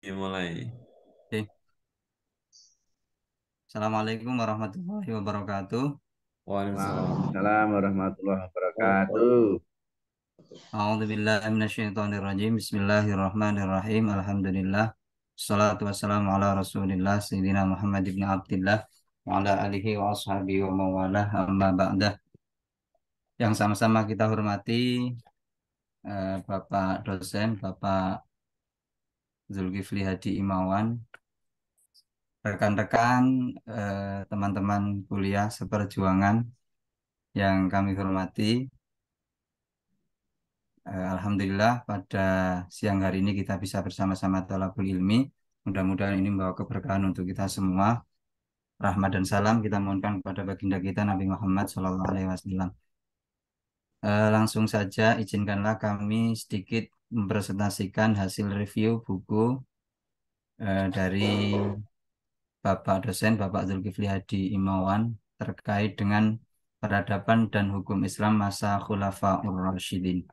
Dimulai. Oke. Assalamualaikum warahmatullahi wabarakatuh. Waalaikumsalam. Waalaikumsalam warahmatullahi wabarakatuh. A'udzubillahi minasyaitonirrajim. Bismillahirrahmanirrahim. Alhamdulillah. Wassalatu wassalamu ala Rasulillah Sayyidina Muhammad ibn Abdillah wa ala alihi wa ashabihi wa mawalah amma ba'dah. Yang sama-sama kita hormati Bapak dosen, Bapak Zulkifli Hadi Imawan, rekan-rekan, teman-teman kuliah seperjuangan yang kami hormati. Alhamdulillah pada siang hari ini kita bisa bersama-sama thalabul ilmi. Mudah-mudahan ini membawa keberkahan untuk kita semua. Rahmat dan salam kita mohonkan kepada baginda kita Nabi Muhammad SAW. Langsung saja izinkanlah kami sedikit mempresentasikan hasil review buku dari Bapak dosen Bapak Zulkifli Hadi Imawan terkait dengan peradaban dan hukum Islam masa Khulafaur Rasyidin.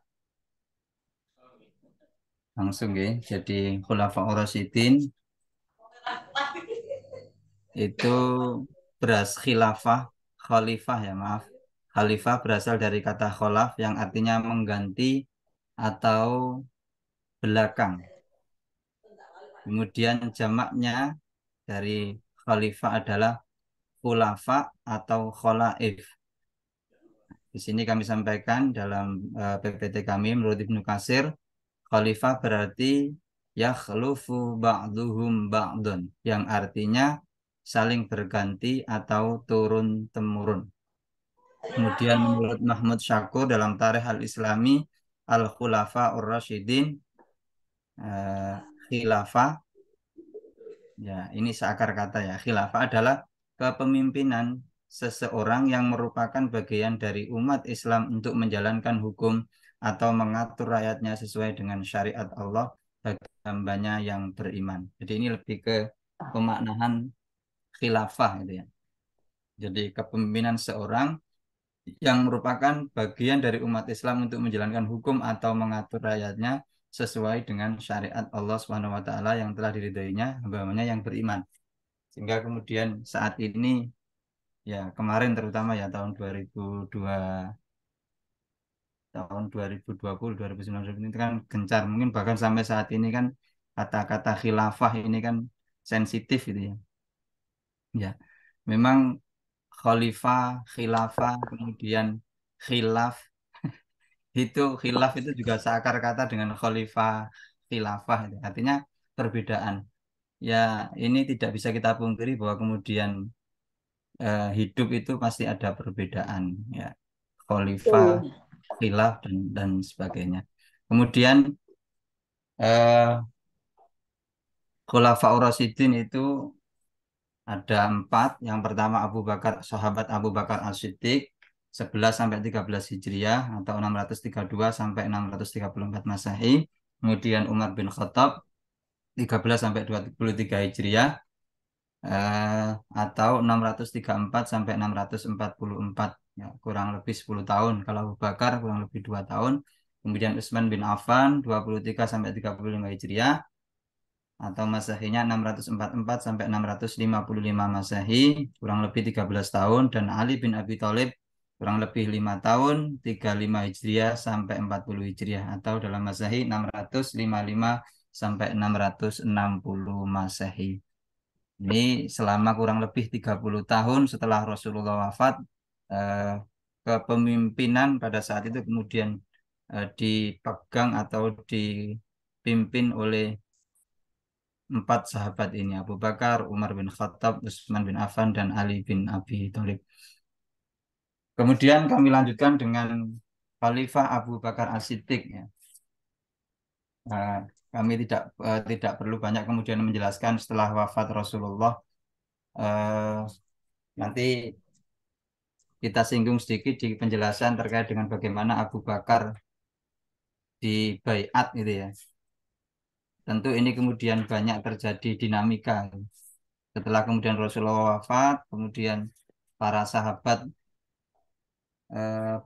Langsung ya. Jadi Khulafaur Rasyidin itu beras khilafah, khalifah ya maaf. Khalifah berasal dari kata kholaf yang artinya mengganti atau belakang. Kemudian jamaknya dari khalifah adalah khulafa atau kholaif. Di sini kami sampaikan dalam PPT kami menurut Ibnu Katsir, khalifah berarti yakhlufu ba'duhum ba'dun yang artinya saling berganti atau turun-temurun. Kemudian menurut Mahmud Syakur dalam Tarikh Al-Islami Al-Khulafa Ur-Rasyidin, khilafah ya ini seakar kata ya, khilafah adalah kepemimpinan seseorang yang merupakan bagian dari umat Islam untuk menjalankan hukum atau mengatur rakyatnya sesuai dengan syariat Allah bagi hambanya yang beriman. Jadi ini lebih ke pemaknaan khilafah gitu ya. Jadi kepemimpinan seorang yang merupakan bagian dari umat Islam untuk menjalankan hukum atau mengatur rakyatnya sesuai dengan syariat Allah Subhanahu wa taala yang telah diridhoinya hamba-hambanya yang beriman. Sehingga kemudian saat ini ya kemarin terutama ya tahun 2002 tahun 2020 2019 ini kan gencar mungkin bahkan sampai saat ini kan kata-kata khilafah ini kan sensitif gitu ya. Ya, memang khalifah, khilafah, kemudian khilaf itu juga seakar kata dengan khalifah khilafah itu. Artinya perbedaan. Ya, ini tidak bisa kita pungkiri bahwa kemudian hidup itu pasti ada perbedaan ya. Khalifah, Betul. khilaf dan sebagainya. Kemudian eh Khulafaur Rasyidin itu ada empat. Yang pertama Abu Bakar, sahabat Abu Bakar As-Siddiq 11 sampai 13 Hijriah atau 632 sampai 634 Masehi. Kemudian Umar bin Khattab 13 sampai 23 Hijriah eh, atau 634 sampai 644 ya, kurang lebih 10 tahun. Kalau Abu Bakar kurang lebih 2 tahun. Kemudian Utsman bin Affan 23 sampai 35 Hijriah atau Masehinya 644 sampai 655 Masehi, kurang lebih 13 tahun, dan Ali bin Abi Thalib kurang lebih 5 tahun, 35 Hijriah sampai 40 Hijriah atau dalam Masehi 655 sampai 660 Masehi. Ini selama kurang lebih 30 tahun setelah Rasulullah wafat, eh, kepemimpinan pada saat itu kemudian dipegang atau dipimpin oleh empat sahabat ini, Abu Bakar, Umar bin Khattab, Utsman bin Affan, dan Ali bin Abi Thalib. Kemudian kami lanjutkan dengan Khalifah Abu Bakar As-Siddiq ya. Nah, kami tidak perlu banyak kemudian menjelaskan setelah wafat Rasulullah. Eh, Nanti kita singgung sedikit di penjelasan terkait dengan bagaimana Abu Bakar di baiat gitu ya. Tentu ini kemudian banyak terjadi dinamika. Setelah kemudian Rasulullah wafat, kemudian para sahabat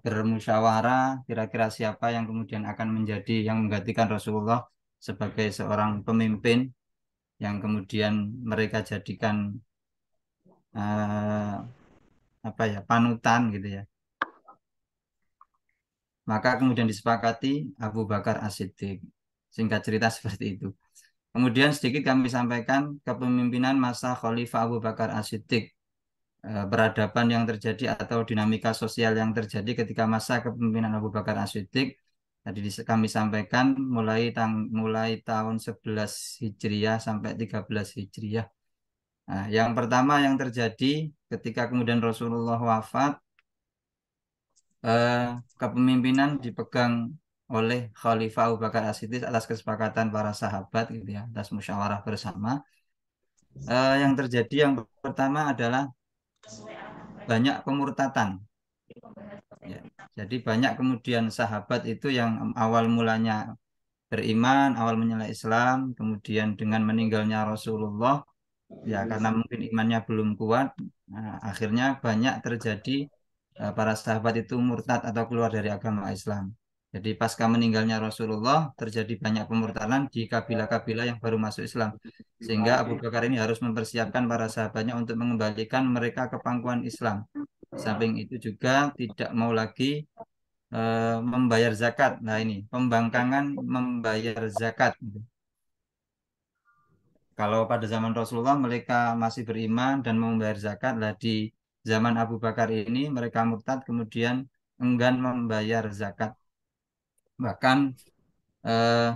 bermusyawarah kira-kira siapa yang kemudian akan menjadi yang menggantikan Rasulullah sebagai seorang pemimpin. yang kemudian mereka jadikan apa ya, panutan gitu ya. Maka kemudian disepakati Abu Bakar As-Siddiq. Singkat cerita seperti itu. Kemudian sedikit kami sampaikan kepemimpinan masa Khalifah Abu Bakar As-Siddiq, peradaban yang terjadi atau dinamika sosial yang terjadi ketika masa kepemimpinan Abu Bakar As-Siddiq. Tadi kami sampaikan mulai tahun 11 Hijriah sampai 13 Hijriah. Nah, yang pertama yang terjadi ketika kemudian Rasulullah wafat, eh, kepemimpinan dipegang oleh Khalifah Abu Bakar As-Siddiq atas kesepakatan para sahabat gitu ya, atas musyawarah bersama. Yang terjadi yang pertama adalah banyak pemurtatan ya. Jadi banyak kemudian sahabat itu yang awal mulanya beriman, awal menyela Islam, kemudian dengan meninggalnya Rasulullah ya karena mungkin imannya belum kuat, nah, akhirnya banyak terjadi para sahabat itu murtad atau keluar dari agama Islam. Jadi pasca meninggalnya Rasulullah terjadi banyak pemurtadan di kabilah-kabilah yang baru masuk Islam. Sehingga Abu Bakar ini harus mempersiapkan para sahabatnya untuk mengembalikan mereka ke pangkuan Islam. Di samping itu juga tidak mau lagi membayar zakat. Nah ini pembangkangan membayar zakat. Kalau pada zaman Rasulullah mereka masih beriman dan mau membayar zakat, lah di zaman Abu Bakar ini mereka murtad kemudian enggan membayar zakat. Bahkan eh,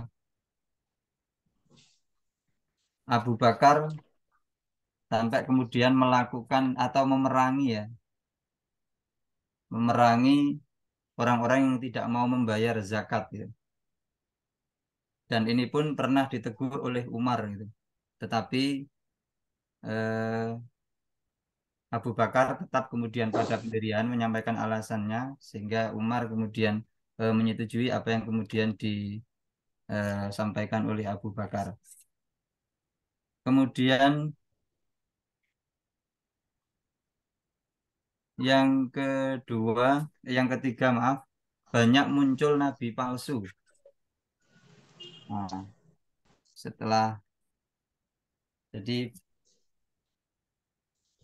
Abu Bakar sampai kemudian melakukan atau memerangi ya, memerangi orang-orang yang tidak mau membayar zakat gitu. Dan ini pun pernah ditegur oleh Umar gitu. Tetapi eh, Abu Bakar tetap kemudian pada pendirian menyampaikan alasannya sehingga Umar kemudian menyetujui apa yang kemudian disampaikan oleh Abu Bakar. Kemudian yang kedua, yang ketiga maaf, banyak muncul nabi palsu. Nah, setelah jadi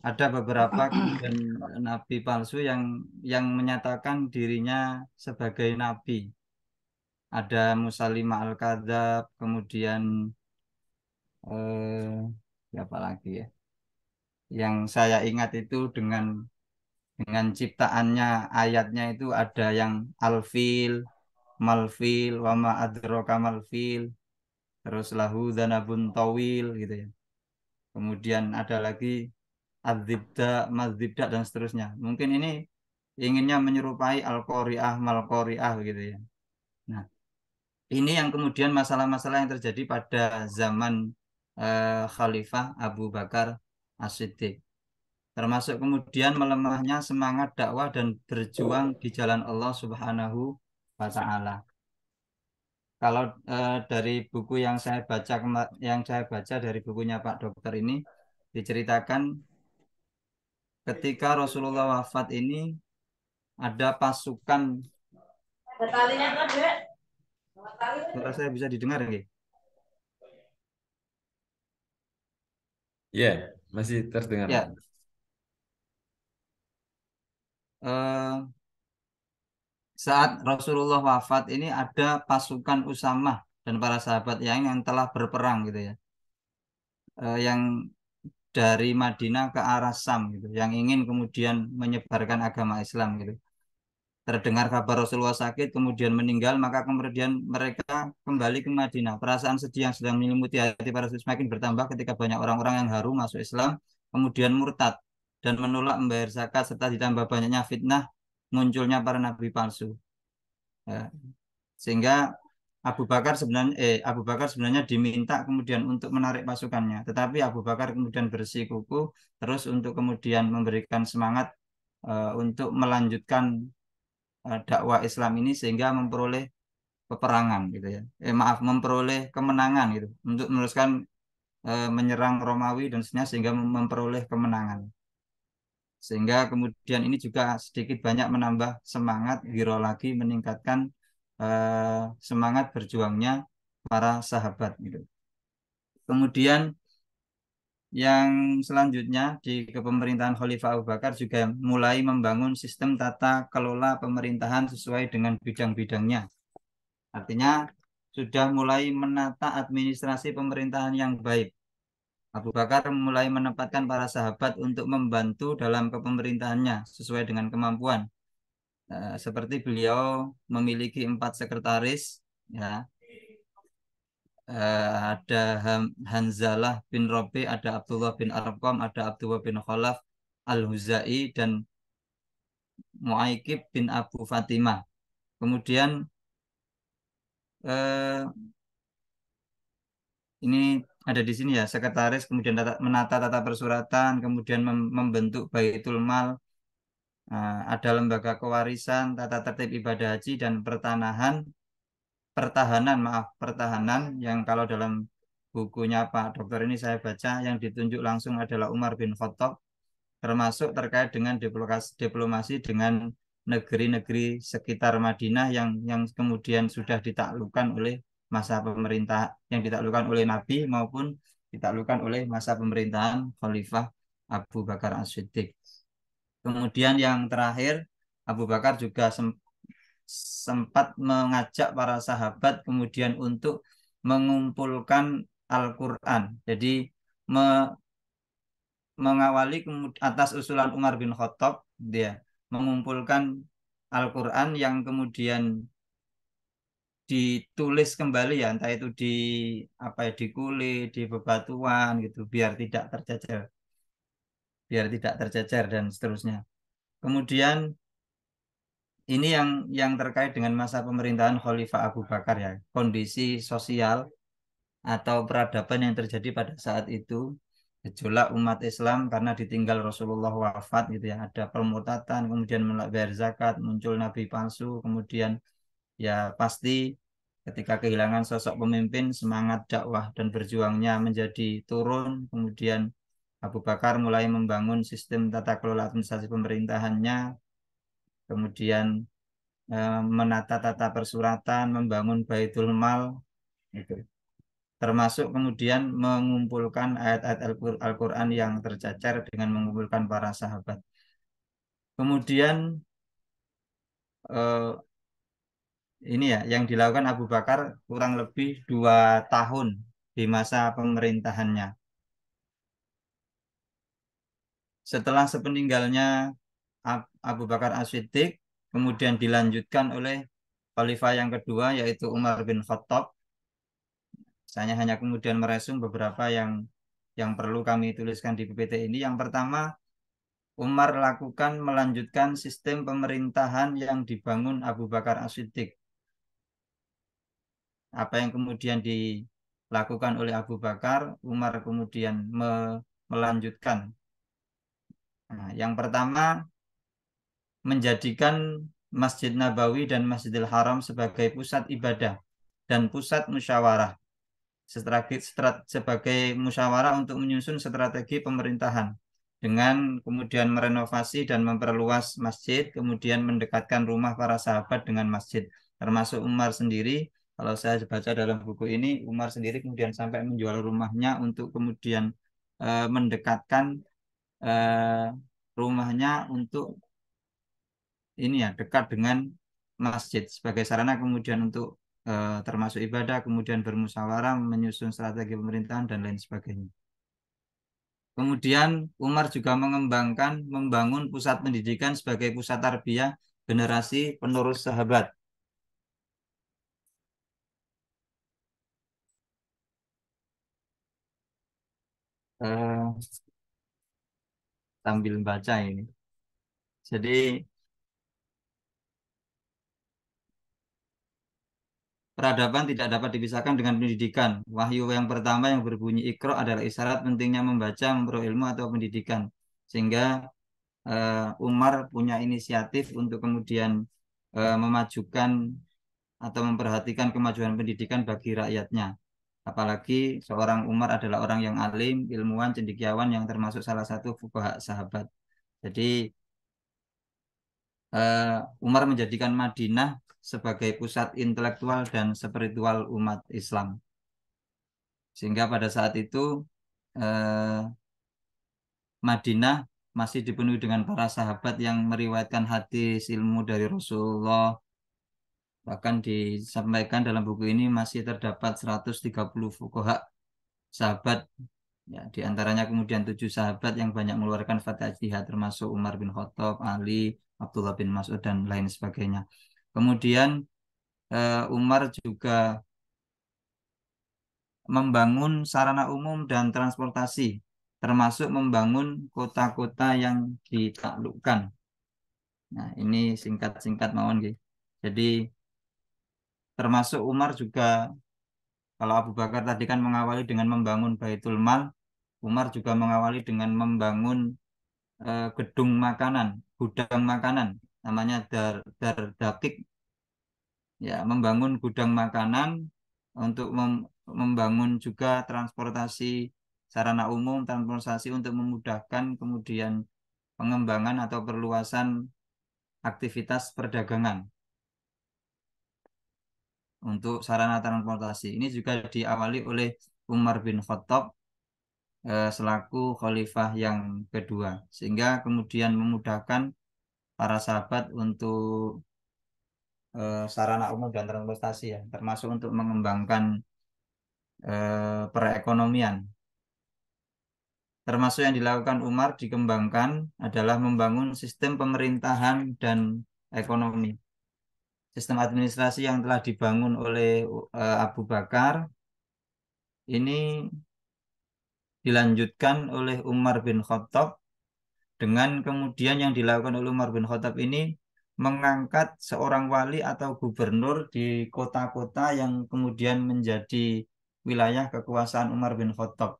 ada beberapa kemudian nabi palsu yang menyatakan dirinya sebagai nabi. Ada Musalimah Al-Kadzab, kemudian siapa lagi ya? Yang saya ingat itu dengan ciptaannya ayatnya itu ada yang alfil, malfil, wama adroka malfil, terus lahu danabun tawil gitu ya. Kemudian ada lagi adzibda, madzibda dan seterusnya. Mungkin ini inginnya menyerupai al-qari'ah, mal-qari'ah gitu ya. Nah, ini yang kemudian masalah-masalah yang terjadi pada zaman Khalifah Abu Bakar As-Siddiq. Termasuk kemudian melemahnya semangat dakwah dan berjuang di jalan Allah Subhanahu wa taala. Kalau dari buku yang saya baca yang saya baca dari bukunya Pak Dokter ini diceritakan ketika Rasulullah wafat ini ada pasukan, suara saya bisa didengar nggih? Ya, masih terdengar. Ya, eh, saat Rasulullah wafat ini ada pasukan Usamah dan para sahabat yang telah berperang gitu ya. Yang dari Madinah ke arah Sam gitu, yang ingin kemudian menyebarkan agama Islam gitu. Terdengar kabar Rasulullah sakit kemudian meninggal, maka kemudian mereka kembali ke Madinah. Perasaan sedih yang sedang menyelimuti hati para sahabat semakin bertambah ketika banyak orang-orang yang haru masuk Islam kemudian murtad dan menolak membayar zakat serta ditambah banyaknya fitnah munculnya para nabi palsu. Ya. Sehingga Abu Bakar sebenarnya diminta kemudian untuk menarik pasukannya, tetapi Abu Bakar kemudian bersikukuh terus untuk kemudian memberikan semangat untuk melanjutkan dakwah Islam ini sehingga memperoleh peperangan gitu ya. Maaf, memperoleh kemenangan gitu untuk meneruskan menyerang Romawi dan seterusnya sehingga memperoleh kemenangan. Sehingga kemudian ini juga sedikit banyak menambah semangat giro lagi meningkatkan semangat berjuangnya para sahabat gitu. Kemudian yang selanjutnya di kepemerintahan Khalifah Abu Bakar juga mulai membangun sistem tata kelola pemerintahan sesuai dengan bidang-bidangnya. Artinya sudah mulai menata administrasi pemerintahan yang baik. Abu Bakar mulai menempatkan para sahabat untuk membantu dalam kepemerintahannya sesuai dengan kemampuan. Seperti beliau memiliki 4 sekretaris, ya, ada Hanzalah bin Robi, ada Abdullah bin Arqam, ada Abdullah bin Khalaf Al-Huzai, dan Muaikib bin Abu Fatimah. Kemudian eh, ini ada di sini ya, sekretaris, kemudian menata tata persuratan, kemudian membentuk Baitul Mal, ada lembaga kewarisan, tata tertib ibadah haji, dan pertahanan yang kalau dalam bukunya Pak Dokter ini saya baca yang ditunjuk langsung adalah Umar bin Khattab, termasuk terkait dengan diplomasi dengan negeri-negeri sekitar Madinah yang kemudian sudah ditaklukkan oleh masa pemerintah, yang ditaklukkan oleh Nabi maupun ditaklukkan oleh masa pemerintahan Khalifah Abu Bakar As-Siddiq. Kemudian yang terakhir, Abu Bakar juga sempat mengajak para sahabat kemudian untuk mengumpulkan Al-Quran. Jadi mengawali atas usulan Umar bin Khattab, dia mengumpulkan Al-Quran yang kemudian ditulis kembali, ya, entah itu di apa ya, di kulit, di bebatuan gitu, biar tidak tercecer dan seterusnya. Kemudian ini yang terkait dengan masa pemerintahan Khalifah Abu Bakar, ya, kondisi sosial atau peradaban yang terjadi pada saat itu, gejolak umat Islam karena ditinggal Rasulullah wafat gitu ya, ada permutatan, kemudian menolak bayar zakat, muncul nabi palsu, kemudian ya pasti ketika kehilangan sosok pemimpin, semangat dakwah dan berjuangnya menjadi turun. Kemudian Abu Bakar mulai membangun sistem tata kelola administrasi pemerintahannya, kemudian menata tata persuratan, membangun Baitul Mal gitu, termasuk kemudian mengumpulkan ayat-ayat Al-Quran yang tercecer dengan mengumpulkan para sahabat. Kemudian eh, ini ya yang dilakukan Abu Bakar kurang lebih 2 tahun di masa pemerintahannya. Setelah sepeninggalnya Abu Bakar As-Siddiq, kemudian dilanjutkan oleh Khalifah yang kedua yaitu Umar bin Khattab. Saya hanya kemudian meresum beberapa yang perlu kami tuliskan di PPT ini. Yang pertama, Umar lakukan melanjutkan sistem pemerintahan yang dibangun Abu Bakar As-Siddiq. Apa yang kemudian dilakukan oleh Abu Bakar, Umar kemudian melanjutkan. Nah, yang pertama, menjadikan Masjid Nabawi dan Masjidil Haram sebagai pusat ibadah dan pusat musyawarah. Sebagai musyawarah untuk menyusun strategi pemerintahan dengan kemudian merenovasi dan memperluas masjid, kemudian mendekatkan rumah para sahabat dengan masjid, termasuk Umar sendiri. Kalau saya baca dalam buku ini, Umar sendiri kemudian sampai menjual rumahnya untuk kemudian mendekatkan eh, rumahnya untuk ini ya, dekat dengan masjid sebagai sarana kemudian untuk termasuk ibadah, kemudian bermusyawarah, menyusun strategi pemerintahan dan lain sebagainya. Kemudian Umar juga membangun pusat pendidikan sebagai pusat tarbiyah generasi penerus sahabat. Eh, Sambil baca ini. Jadi peradaban tidak dapat dipisahkan dengan pendidikan. Wahyu yang pertama yang berbunyi Iqra adalah isyarat pentingnya membaca, memperoleh ilmu atau pendidikan. Sehingga Umar punya inisiatif untuk kemudian memajukan atau memperhatikan kemajuan pendidikan bagi rakyatnya. Apalagi seorang Umar adalah orang yang alim, ilmuwan, cendekiawan yang termasuk salah satu fuqaha sahabat. Jadi Umar menjadikan Madinah sebagai pusat intelektual dan spiritual umat Islam. Sehingga pada saat itu eh, Madinah masih dipenuhi dengan para sahabat yang meriwayatkan hadis ilmu dari Rasulullah. Bahkan disampaikan dalam buku ini masih terdapat 130 fuqaha sahabat. Ya, di antaranya kemudian 7 sahabat yang banyak mengeluarkan fatwa jihad termasuk Umar bin Khattab, Ali, Abdullah bin Mas'ud dan lain sebagainya. Kemudian Umar juga membangun sarana umum dan transportasi, termasuk membangun kota-kota yang ditaklukkan. Nah, ini singkat-singkat mawon nggih. Jadi termasuk Umar juga, kalau Abu Bakar tadi kan mengawali dengan membangun Baitul Mal, Umar juga mengawali dengan membangun gedung makanan, gudang makanan, namanya Dar Dakik, ya, membangun gudang makanan untuk membangun juga transportasi sarana umum, transportasi untuk memudahkan kemudian pengembangan atau perluasan aktivitas perdagangan untuk sarana transportasi. Ini juga diawali oleh Umar bin Khattab selaku khalifah yang kedua, sehingga kemudian memudahkan para sahabat untuk sarana umum dan transportasi, ya, termasuk untuk mengembangkan perekonomian. Termasuk yang dilakukan Umar dikembangkan adalah membangun sistem pemerintahan dan ekonomi. Sistem administrasi yang telah dibangun oleh Abu Bakar ini dilanjutkan oleh Umar bin Khattab, dengan kemudian yang dilakukan oleh Umar bin Khattab ini mengangkat seorang wali atau gubernur di kota-kota yang kemudian menjadi wilayah kekuasaan Umar bin Khattab.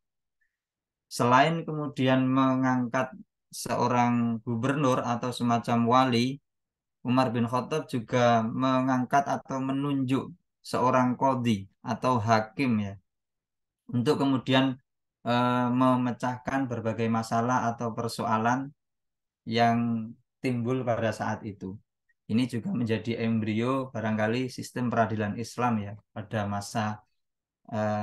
Selain kemudian mengangkat seorang gubernur atau semacam wali, Umar bin Khattab juga mengangkat atau menunjuk seorang qadhi atau hakim, ya, untuk kemudian memecahkan berbagai masalah atau persoalan yang timbul pada saat itu. Ini juga menjadi embrio barangkali sistem peradilan Islam, ya, pada masa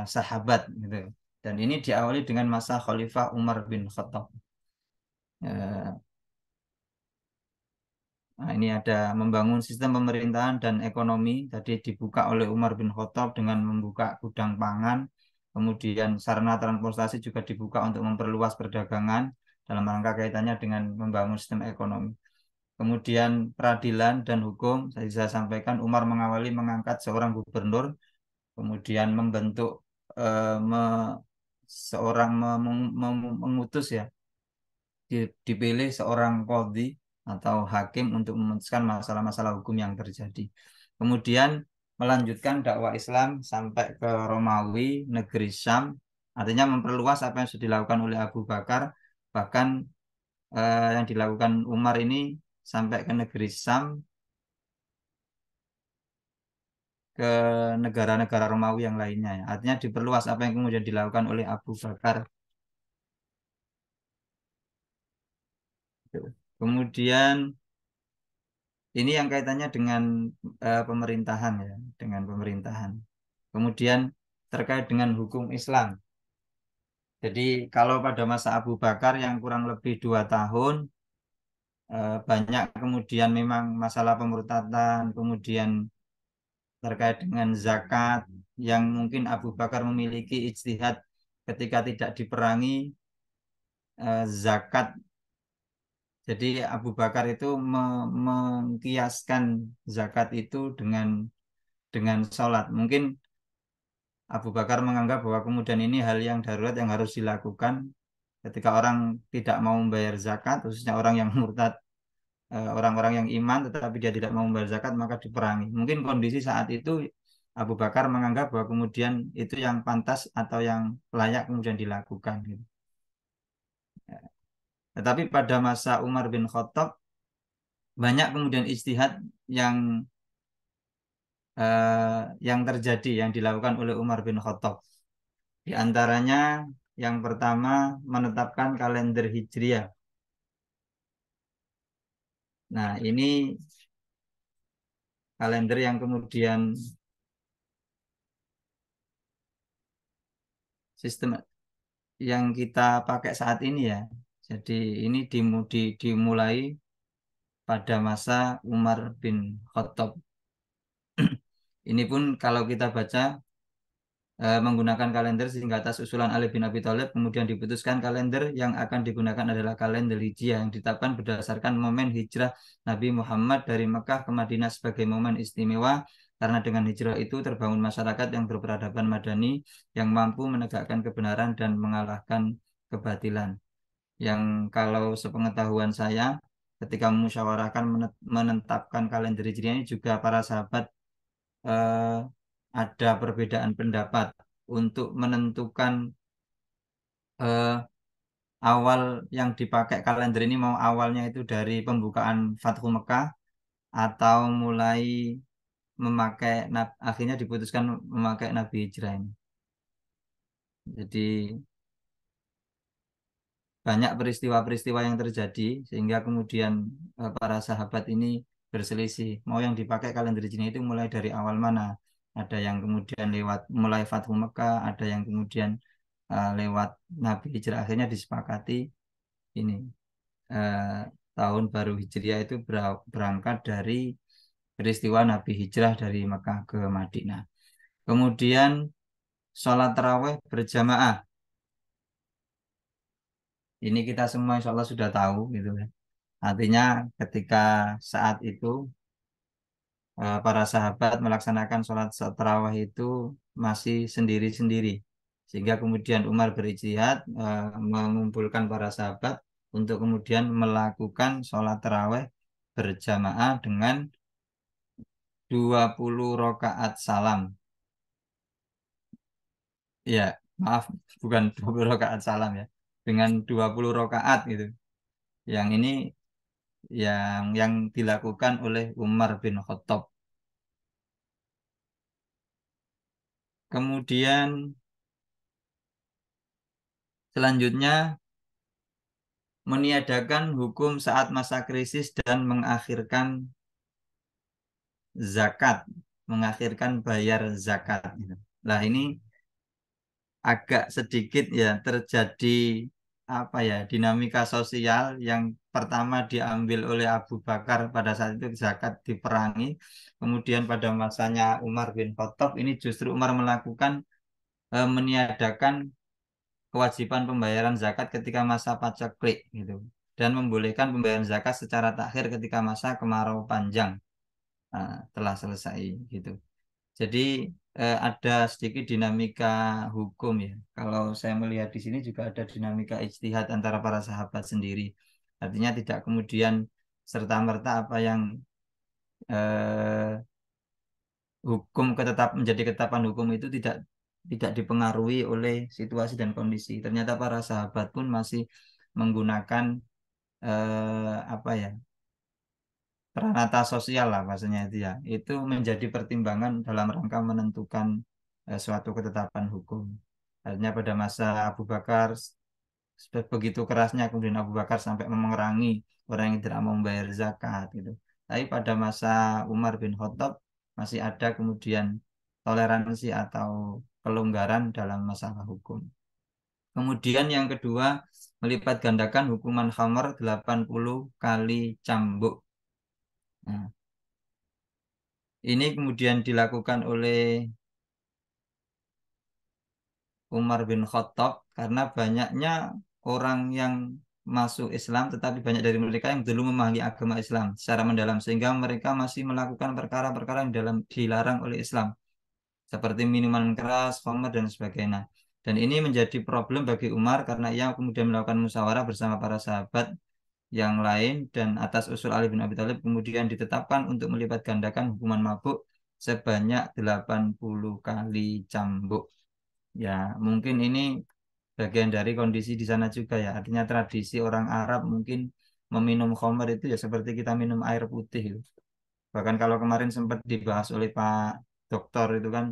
sahabat gitu. Dan ini diawali dengan masa Khalifah Umar bin Khattab. Nah, ini ada membangun sistem pemerintahan dan ekonomi. Tadi dibuka oleh Umar bin Khattab dengan membuka gudang pangan. Kemudian sarana transportasi juga dibuka untuk memperluas perdagangan dalam rangka kaitannya dengan membangun sistem ekonomi. Kemudian peradilan dan hukum, saya sampaikan Umar mengawali mengangkat seorang gubernur, kemudian membentuk eh, me, seorang mengutus, ya, dipilih seorang qadhi atau hakim untuk memutuskan masalah-masalah hukum yang terjadi. Kemudian melanjutkan dakwah Islam sampai ke Romawi, negeri Syam, artinya memperluas apa yang sudah dilakukan oleh Abu Bakar, bahkan yang dilakukan Umar ini sampai ke negeri Syam, ke negara-negara Romawi yang lainnya, ya. Artinya diperluas apa yang kemudian dilakukan oleh Abu Bakar. Kemudian ini yang kaitannya dengan pemerintahan, ya, dengan pemerintahan. Kemudian terkait dengan hukum Islam. Jadi kalau pada masa Abu Bakar yang kurang lebih 2 tahun, banyak kemudian memang masalah pemurtadan, kemudian terkait dengan zakat yang mungkin Abu Bakar memiliki ijtihad ketika tidak diperangi zakat. Jadi Abu Bakar itu mengkiaskan zakat itu dengan sholat. Mungkin Abu Bakar menganggap bahwa kemudian ini hal yang darurat yang harus dilakukan ketika orang tidak mau membayar zakat, khususnya orang yang murtad, orang-orang yang iman tetapi dia tidak mau membayar zakat, maka diperangi. Mungkin kondisi saat itu Abu Bakar menganggap bahwa kemudian itu yang pantas atau yang layak kemudian dilakukan, gitu. Tetapi pada masa Umar bin Khattab banyak kemudian ijtihad yang yang terjadi, yang dilakukan oleh Umar bin Khattab. Di antaranya yang pertama menetapkan kalender Hijriah. Nah, ini kalender yang kemudian sistem yang kita pakai saat ini, ya. Jadi ini dimulai pada masa Umar bin Khattab. Ini pun kalau kita baca menggunakan kalender sehingga atas usulan Ali bin Abi Thalib kemudian diputuskan kalender yang akan digunakan adalah kalender Hijriah yang ditetapkan berdasarkan momen hijrah Nabi Muhammad dari Mekah ke Madinah sebagai momen istimewa karena dengan hijrah itu terbangun masyarakat yang berperadaban madani yang mampu menegakkan kebenaran dan mengalahkan kebatilan. Yang kalau sepengetahuan saya ketika memusyawarahkan menetapkan kalender Hijriah ini juga para sahabat eh, ada perbedaan pendapat untuk menentukan eh, awal yang dipakai kalender ini mau awalnya itu dari pembukaan Fathu Mekah atau mulai memakai akhirnya diputuskan memakai Nabi Hijrah ini. Jadi banyak peristiwa-peristiwa yang terjadi sehingga kemudian para sahabat ini berselisih mau yang dipakai kalender Hijriah itu mulai dari awal mana. Ada yang kemudian lewat mulai Fathu Mekah, ada yang kemudian lewat Nabi Hijrah. Akhirnya disepakati ini eh, tahun baru Hijriah itu berangkat dari peristiwa Nabi Hijrah dari Mekah ke Madinah. Kemudian sholat taraweh berjamaah. Ini kita semua insya Allah sudah tahu gitu ya. Artinya ketika saat itu para sahabat melaksanakan sholat tarawih itu masih sendiri-sendiri. Sehingga kemudian Umar berijtihad mengumpulkan para sahabat untuk kemudian melakukan sholat tarawih berjamaah dengan 20 rakaat salam. Ya, maaf, bukan 20 rakaat salam ya. Dengan 20 rakaat gitu. Yang ini yang dilakukan oleh Umar bin Khattab. Kemudian selanjutnya meniadakan hukum saat masa krisis dan mengakhirkan zakat, mengakhirkan bayar zakat. Nah, ini agak sedikit ya terjadi apa ya dinamika sosial yang pertama diambil oleh Abu Bakar pada saat itu zakat diperangi, kemudian pada masanya Umar bin Khattab ini justru Umar melakukan meniadakan kewajiban pembayaran zakat ketika masa paceklik gitu dan membolehkan pembayaran zakat secara takhir ketika masa kemarau panjang telah selesai gitu. Jadi ada sedikit dinamika hukum ya. Kalau saya melihat di sini juga ada dinamika ijtihad antara para sahabat sendiri. Artinya tidak kemudian serta-merta apa yang eh, hukum menjadi ketetapan hukum itu tidak dipengaruhi oleh situasi dan kondisi. Ternyata para sahabat pun masih menggunakan apa ya peranata sosial lah bahasanya itu ya. Itu menjadi pertimbangan dalam rangka menentukan suatu ketetapan hukum. Artinya pada masa Abu Bakar begitu kerasnya kemudian Abu Bakar sampai memerangi orang yang tidak mau membayar zakat gitu. Tapi pada masa Umar bin Khattab masih ada kemudian toleransi atau pelonggaran dalam masalah hukum. Kemudian yang kedua melipat gandakan hukuman khamar 80 kali cambuk. Nah, ini kemudian dilakukan oleh Umar bin Khattab karena banyaknya orang yang masuk Islam tetapi banyak dari mereka yang belum memahami agama Islam secara mendalam sehingga mereka masih melakukan perkara-perkara yang dilarang oleh Islam seperti minuman keras, khamr dan sebagainya. Dan ini menjadi problem bagi Umar karena ia kemudian melakukan musyawarah bersama para sahabat yang lain dan atas usul Ali bin Abi Thalib kemudian ditetapkan untuk melipat gandakan hukuman mabuk sebanyak 80 kali cambuk. Ya, mungkin ini bagian dari kondisi di sana juga ya. Artinya tradisi orang Arab mungkin meminum khamr itu ya seperti kita minum air putih gitu. Bahkan kalau kemarin sempat dibahas oleh Pak Dokter itu kan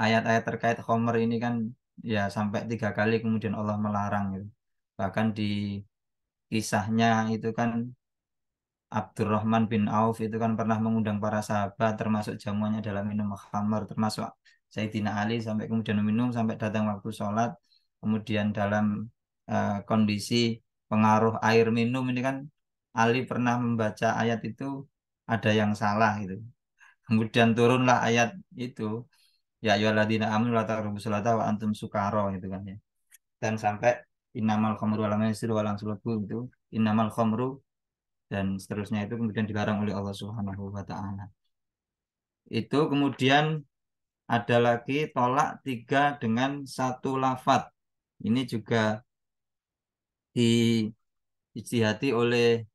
ayat-ayat terkait khamr ini kan ya sampai 3 kali kemudian Allah melarang gitu. Bahkan di kisahnya itu kan Abdurrahman bin Auf itu kan pernah mengundang para sahabat termasuk jamuannya dalam minum khamr termasuk Sayyidina Ali sampai kemudian minum sampai datang waktu sholat kemudian dalam kondisi pengaruh air minum ini kan Ali pernah membaca ayat itu ada yang salah gitu. Kemudian turunlah ayat itu, ya ayyuhalladzina amanu la taqrabus sholata wa antum sukara gitu kan ya. Dan sampai innamal khamru wal maisiru wal ansulabu itu innamal khamru dan seterusnya itu kemudian dilarang oleh Allah Subhanahu wa taala. Itu kemudian ada lagi tolak tiga dengan satu lafat. Ini juga diijtihati oleh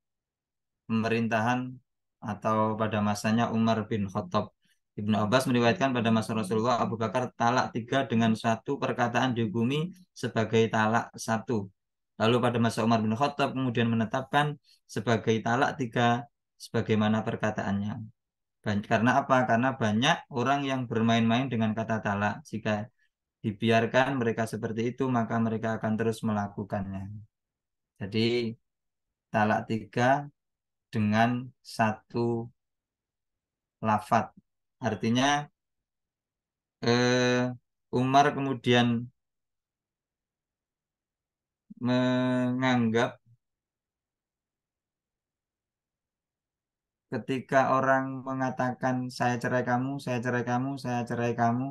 pemerintahan atau pada masanya Umar bin Khattab. Ibnu Abbas meriwayatkan pada masa Rasulullah Abu Bakar talak tiga dengan satu perkataan dihukumi sebagai talak satu. Lalu pada masa Umar bin Khattab kemudian menetapkan sebagai talak tiga sebagaimana perkataannya. Karena apa? Karena banyak orang yang bermain-main dengan kata talak. Jika dibiarkan mereka seperti itu, maka mereka akan terus melakukannya. Jadi talak tiga dengan satu lafat. Artinya Umar kemudian menganggap ketika orang mengatakan saya cerai kamu, saya cerai kamu, saya cerai kamu.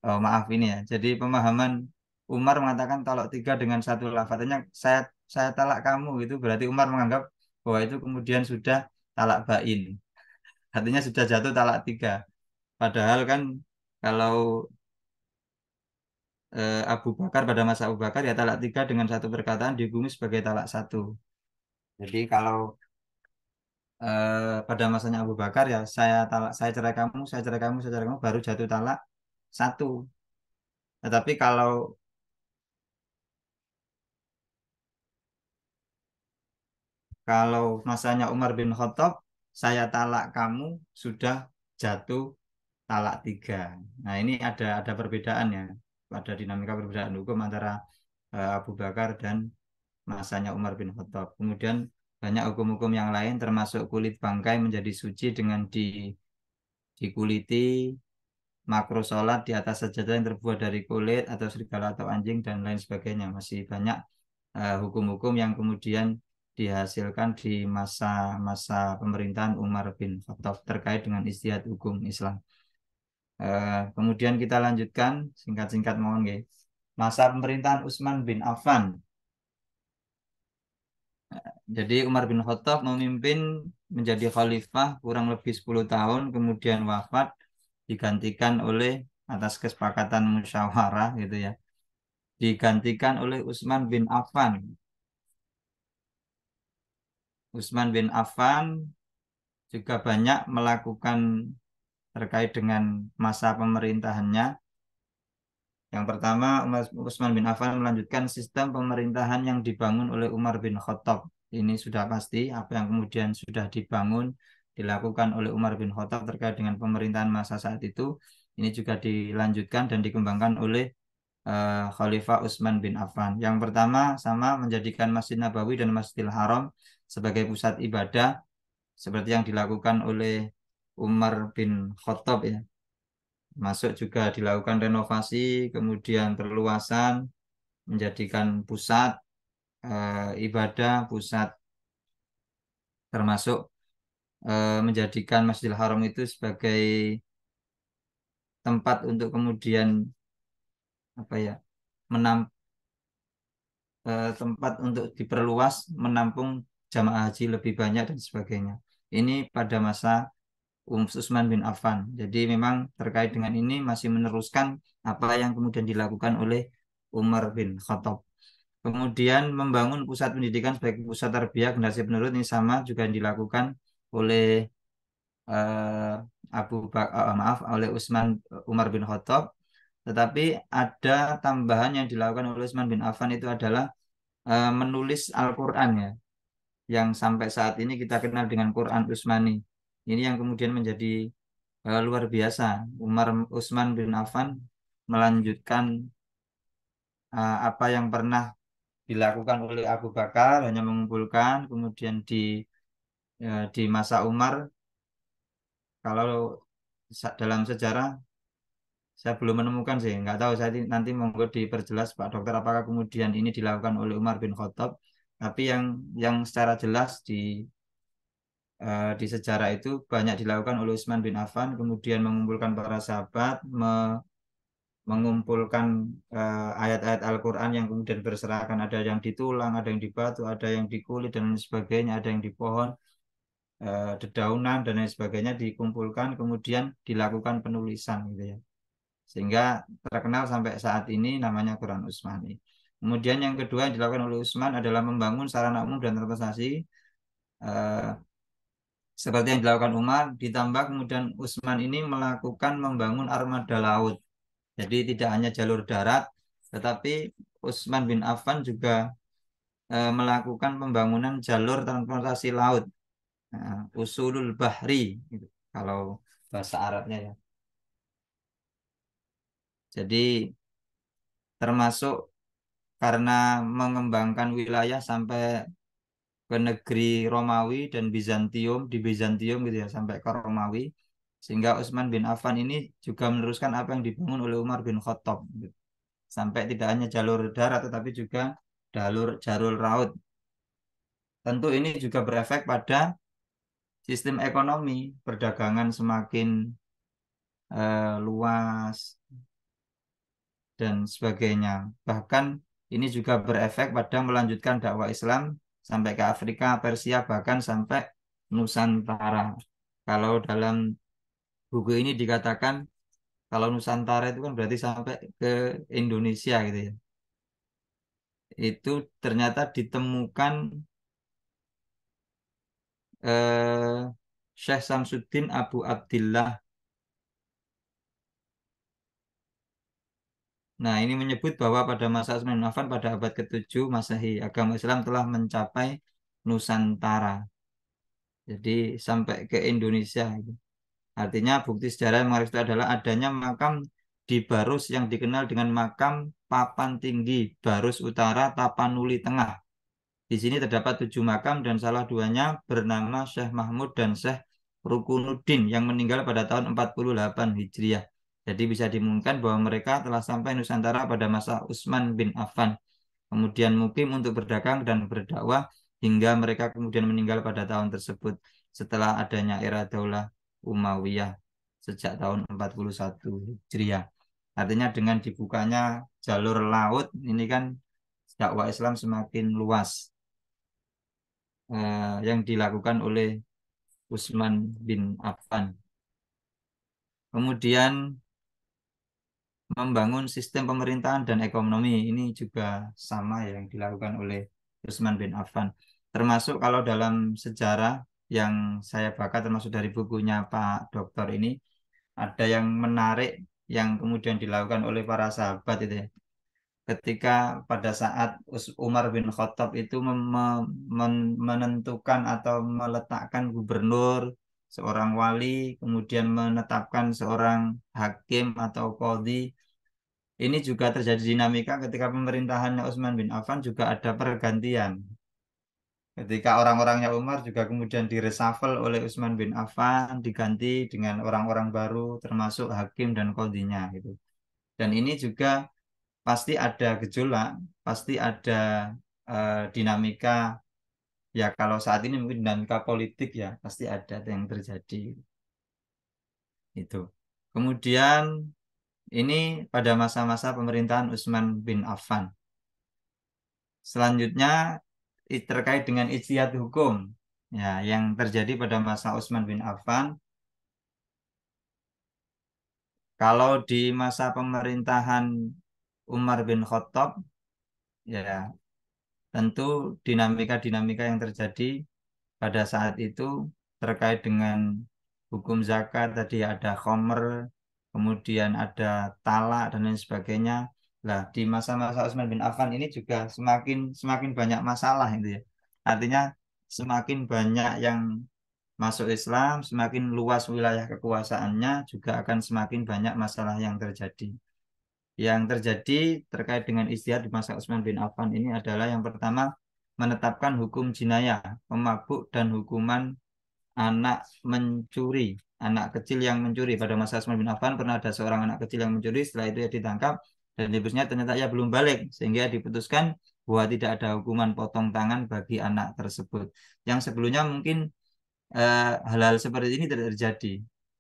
Oh, maaf ini ya. Jadi pemahaman Umar mengatakan talak tiga dengan satu lafaz. Artinya saya talak kamu itu berarti Umar menganggap bahwa itu kemudian sudah talak bain. Artinya sudah jatuh talak tiga. Padahal kan kalau Abu Bakar pada masa Abu Bakar ya talak tiga dengan satu perkataan dihukumi sebagai talak satu. Jadi kalau pada masanya Abu Bakar ya saya cerai kamu, saya cerai kamu, saya cerai kamu baru jatuh talak satu. Tetapi kalau masanya Umar bin Khattab, saya talak kamu sudah jatuh talak tiga. Nah ini ada perbedaan ya, ada dinamika perbedaan hukum antara Abu Bakar dan masanya Umar bin Khattab. Kemudian banyak hukum-hukum yang lain termasuk kulit bangkai menjadi suci dengan dikuliti, makro sholat di atas sajadah yang terbuat dari kulit atau serigala atau anjing dan lain sebagainya. Masih banyak hukum-hukum yang kemudian dihasilkan di masa-masa pemerintahan Umar bin Khattab terkait dengan ijtihad hukum Islam. Kemudian kita lanjutkan singkat-singkat mohon nggih. Masa pemerintahan Utsman bin Affan. Jadi Umar bin Khattab memimpin menjadi khalifah kurang lebih 10 tahun, kemudian wafat digantikan oleh atas kesepakatan musyawarah gitu ya. Digantikan oleh Utsman bin Affan. Utsman bin Affan juga banyak melakukan terkait dengan masa pemerintahannya. Yang pertama, Utsman bin Affan melanjutkan sistem pemerintahan yang dibangun oleh Umar bin Khattab. Ini sudah pasti apa yang kemudian sudah dibangun, dilakukan oleh Umar bin Khattab terkait dengan pemerintahan masa saat itu. Ini juga dilanjutkan dan dikembangkan oleh Khalifah Utsman bin Affan. Yang pertama, sama menjadikan Masjid Nabawi dan Masjidil Haram sebagai pusat ibadah, seperti yang dilakukan oleh Umar bin Khattab ya. Masuk juga dilakukan renovasi, kemudian perluasan, menjadikan pusat ibadah, pusat termasuk menjadikan Masjidil Haram itu sebagai tempat untuk kemudian apa ya menam tempat untuk diperluas, menampung jamaah haji lebih banyak dan sebagainya. Ini pada masa Utsman bin Affan. Jadi memang terkait dengan ini masih meneruskan apa yang kemudian dilakukan oleh Umar bin Khattab. Kemudian membangun pusat pendidikan sebagai pusat tarbiyah generasi penerus ini sama juga dilakukan oleh eh, maaf oleh Umar bin Khattab. Tetapi ada tambahan yang dilakukan oleh Utsman bin Affan itu adalah menulis Al-Qur'an ya, yang sampai saat ini kita kenal dengan Quran Utsmani. Ini yang kemudian menjadi luar biasa. Utsman bin Affan melanjutkan apa yang pernah dilakukan oleh Abu Bakar, hanya mengumpulkan, kemudian di masa Umar, kalau dalam sejarah Saya belum menemukan sih, nggak tahu saya nanti monggo diperjelas Pak Dokter apakah kemudian ini dilakukan oleh Umar bin Khattab. Tapi yang secara jelas di sejarah itu banyak dilakukan oleh Utsman bin Affan, kemudian mengumpulkan para sahabat, mengumpulkan ayat-ayat Al-Quran yang kemudian berserakan, ada yang di tulang, ada yang di batu, ada yang di kulit dan lain sebagainya, ada yang di pohon, dedaunan dan lain sebagainya dikumpulkan, kemudian dilakukan penulisan gitu ya. Sehingga terkenal sampai saat ini namanya Quran Utsmani. Kemudian yang kedua yang dilakukan oleh Utsman adalah membangun sarana umum dan transportasi eh, seperti yang dilakukan Umar, ditambah kemudian Utsman ini melakukan membangun armada laut. Jadi tidak hanya jalur darat, tetapi Utsman bin Affan juga melakukan pembangunan jalur transportasi laut, usulul bahri, gitu, kalau bahasa Arabnya ya. Jadi termasuk karena mengembangkan wilayah sampai ke negeri Romawi dan Bizantium, di Bizantium gitu ya, sampai ke Romawi, sehingga Utsman bin Affan ini juga meneruskan apa yang dibangun oleh Umar bin Khattab gitu. Sampai tidak hanya jalur darat tetapi juga jalur jalur laut. Tentu ini juga berefek pada sistem ekonomi, perdagangan semakin luas dan sebagainya. Bahkan ini juga berefek pada melanjutkan dakwah Islam sampai ke Afrika, Persia, bahkan sampai Nusantara. Kalau dalam buku ini dikatakan kalau Nusantara itu kan berarti sampai ke Indonesia gitu ya. Itu ternyata ditemukan Syekh Samsuddin Abu Abdillah. Nah, ini menyebut bahwa pada masa Utsman bin Affan pada abad ke-7 Masehi, agama Islam telah mencapai Nusantara. Jadi sampai ke Indonesia. Artinya bukti sejarah yang mengarah itu adalah adanya makam di Barus yang dikenal dengan makam Papan Tinggi Barus Utara Tapanuli Tengah. Di sini terdapat 7 makam dan salah duanya bernama Syekh Mahmud dan Syekh Rukunuddin yang meninggal pada tahun 48 Hijriah. Jadi bisa dimungkinkan bahwa mereka telah sampai Nusantara pada masa Utsman bin Affan. Kemudian mukim untuk berdagang dan berdakwah hingga mereka kemudian meninggal pada tahun tersebut setelah adanya era Daulah Umayyah sejak tahun 41 Hijriah. Artinya dengan dibukanya jalur laut ini kan dakwah Islam semakin luas yang dilakukan oleh Utsman bin Affan. Kemudian membangun sistem pemerintahan dan ekonomi ini juga sama ya yang dilakukan oleh Utsman bin Affan. Termasuk kalau dalam sejarah yang saya baca termasuk dari bukunya Pak Dokter ini ada yang menarik yang kemudian dilakukan oleh para sahabat itu ya. Ketika pada saat Umar bin Khattab itu menentukan atau meletakkan gubernur, seorang wali, kemudian menetapkan seorang hakim atau qadhi. Ini juga terjadi dinamika ketika pemerintahannya Utsman bin Affan juga ada pergantian. Ketika orang-orangnya Umar juga kemudian direshuffle oleh Utsman bin Affan, diganti dengan orang-orang baru termasuk hakim dan qadhinya gitu. Dan ini juga pasti ada gejolak, pasti ada dinamika ya kalau saat ini mungkin dinamika politik ya pasti ada yang terjadi itu. Kemudian ini pada masa-masa pemerintahan Utsman bin Affan. Selanjutnya terkait dengan ijtihad hukum ya yang terjadi pada masa Utsman bin Affan. Kalau di masa pemerintahan Umar bin Khattab ya tentu dinamika-dinamika yang terjadi pada saat itu terkait dengan hukum zakat tadi ada khomer, kemudian ada talak dan lain sebagainya. Lah di masa-masa Utsman bin Affan ini juga semakin semakin banyak masalah itu ya. Artinya semakin banyak yang masuk Islam, semakin luas wilayah kekuasaannya, juga akan semakin banyak masalah yang terjadi. Yang terjadi terkait dengan ijtihad di masa Utsman bin Affan ini adalah yang pertama menetapkan hukum jinayah, pemabuk dan hukuman anak mencuri. anak kecil yang mencuri. Pada masa Utsman bin Affan pernah ada seorang anak kecil yang mencuri, setelah itu ya ditangkap dan ibunya ternyata ya belum balik, sehingga diputuskan bahwa tidak ada hukuman potong tangan bagi anak tersebut. Yang sebelumnya mungkin hal-hal seperti ini tidak terjadi.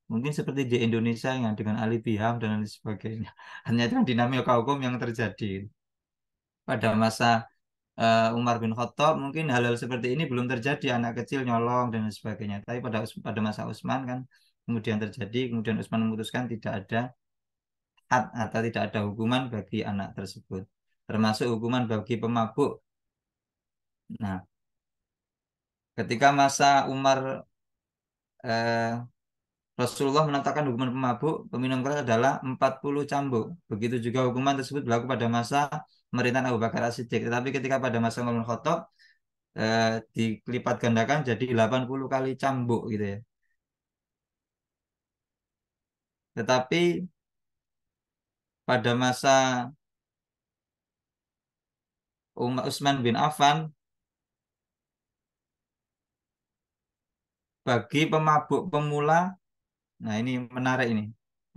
Mungkin seperti di Indonesia yang dengan Ali Biham dan lain sebagainya. Hanya dengan dinamika hukum yang terjadi. Pada masa Umar bin Khattab mungkin hal-hal seperti ini belum terjadi, anak kecil nyolong dan lain sebagainya. Tapi pada masa Utsman kan kemudian terjadi, kemudian Utsman memutuskan tidak ada had atau tidak ada hukuman bagi anak tersebut. Termasuk hukuman bagi pemabuk. Nah, ketika masa Umar eh, Rasulullah menetapkan hukuman pemabuk, peminum keras adalah 40 cambuk. Begitu juga hukuman tersebut berlaku pada masa pemerintahan Abu Bakar As-Siddiq. Tetapi ketika pada masa Umar bin Khattab dilipat gandakan jadi 80 kali cambuk gitu ya. Tetapi pada masa Utsman bin Affan, bagi pemabuk pemula, nah ini menarik ini.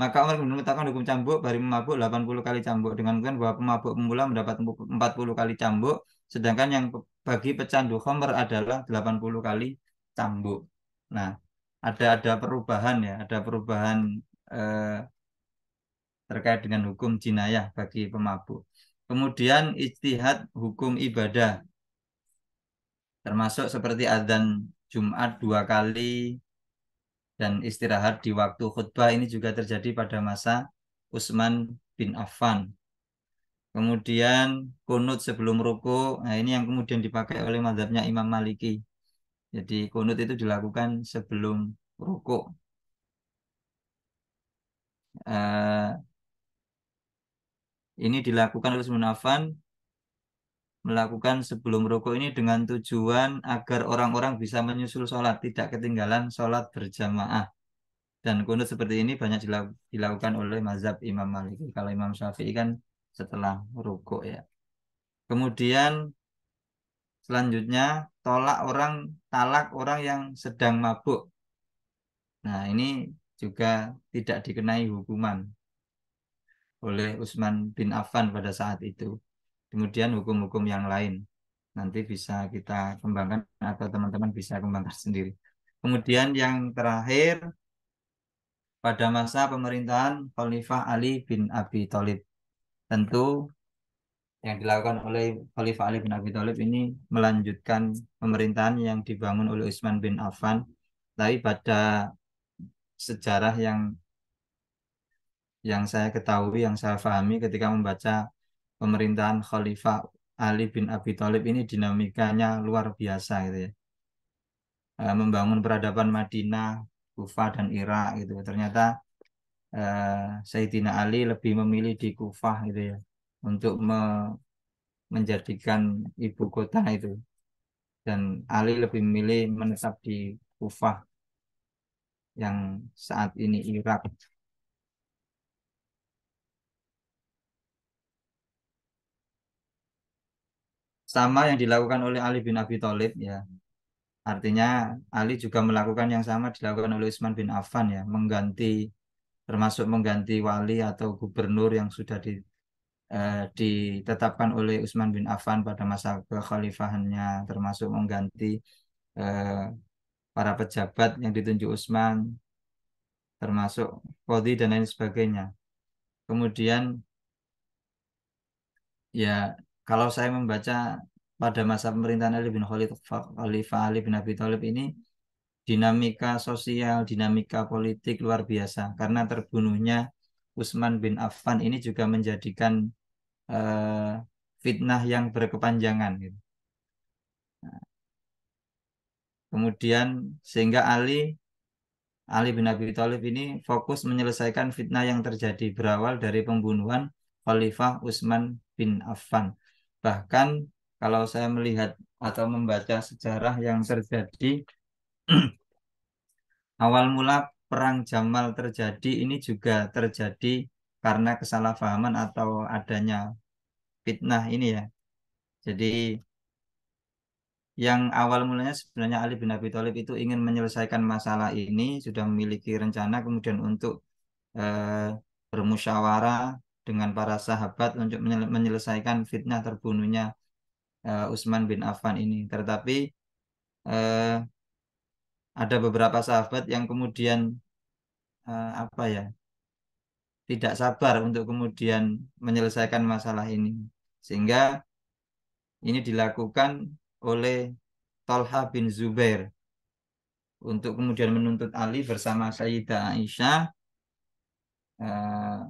Maka Umar kemudian menetapkan hukum cambuk bagi pemabuk 80 kali cambuk dengan ketentuan bahwa pemabuk pemula mendapat 40 kali cambuk, sedangkan yang bagi pecandu khamr adalah 80 kali cambuk. Nah, ada perubahan ya, ada perubahan eh, terkait dengan hukum jinayah bagi pemabuk. Kemudian ijtihad hukum ibadah, termasuk seperti adzan Jumat 2 kali dan istirahat di waktu khutbah ini juga terjadi pada masa Utsman bin Affan. Kemudian kunut sebelum ruku, nah ini yang kemudian dipakai oleh mazhabnya Imam Maliki. Jadi kunut itu dilakukan sebelum ruku. Eh, ini dilakukan oleh Utsman bin Affan melakukan sebelum ruku ini dengan tujuan agar orang-orang bisa menyusul sholat, tidak ketinggalan sholat berjamaah. Dan kunut seperti ini banyak dilakukan oleh mazhab Imam Maliki. Kalau Imam Syafi'i kan setelah ruku ya. Kemudian selanjutnya talak orang yang sedang mabuk. Nah ini juga tidak dikenai hukuman oleh Utsman bin Affan pada saat itu. Kemudian hukum-hukum yang lain nanti bisa kita kembangkan atau teman-teman bisa kembangkan sendiri. Kemudian yang terakhir pada masa pemerintahan Khalifah Ali bin Abi Thalib. Tentu yang dilakukan oleh Khalifah Ali bin Abi Thalib ini melanjutkan pemerintahan yang dibangun oleh Utsman bin Affan. Tapi pada sejarah yang saya ketahui, yang saya pahami ketika membaca pemerintahan Khalifah Ali bin Abi Thalib ini dinamikanya luar biasa gitu ya. Membangun peradaban Madinah, Kufah dan Irak gitu. Ternyata Sayyidina Ali lebih memilih di Kufah gitu ya untuk menjadikan ibu kota itu, dan Ali lebih memilih menetap di Kufah yang saat ini Irak. Sama yang dilakukan oleh Ali bin Abi Thalib ya. Artinya Ali juga melakukan yang sama dilakukan oleh Utsman bin Affan ya, termasuk mengganti wali atau gubernur yang sudah ditetapkan oleh Utsman bin Affan pada masa kekhalifahannya, termasuk mengganti eh, para pejabat yang ditunjuk Utsman, termasuk Qadhi dan lain sebagainya. Kemudian ya kalau saya membaca pada masa pemerintahan Ali bin Khalifah Ali bin Abi Thalib ini, dinamika sosial, dinamika politik luar biasa karena terbunuhnya Utsman bin Affan ini juga menjadikan eh, fitnah yang berkepanjangan gitu. Kemudian sehingga Ali bin Abi Thalib ini fokus menyelesaikan fitnah yang terjadi berawal dari pembunuhan Khalifah Utsman bin Affan. Bahkan kalau saya melihat atau membaca sejarah yang terjadi, awal mula perang Jamal terjadi ini juga terjadi karena kesalahpahaman atau adanya fitnah ini ya. Jadi yang awal mulanya sebenarnya Ali bin Abi Thalib itu ingin menyelesaikan masalah ini, sudah memiliki rencana kemudian untuk bermusyawarah dengan para sahabat untuk menyelesaikan fitnah terbunuhnya Utsman bin Affan ini. Tetapi eh, ada beberapa sahabat yang kemudian apa ya, tidak sabar untuk kemudian menyelesaikan masalah ini. Sehingga ini dilakukan oleh Tolha bin Zubair untuk kemudian menuntut Ali bersama Sayyidah Aisyah, eh,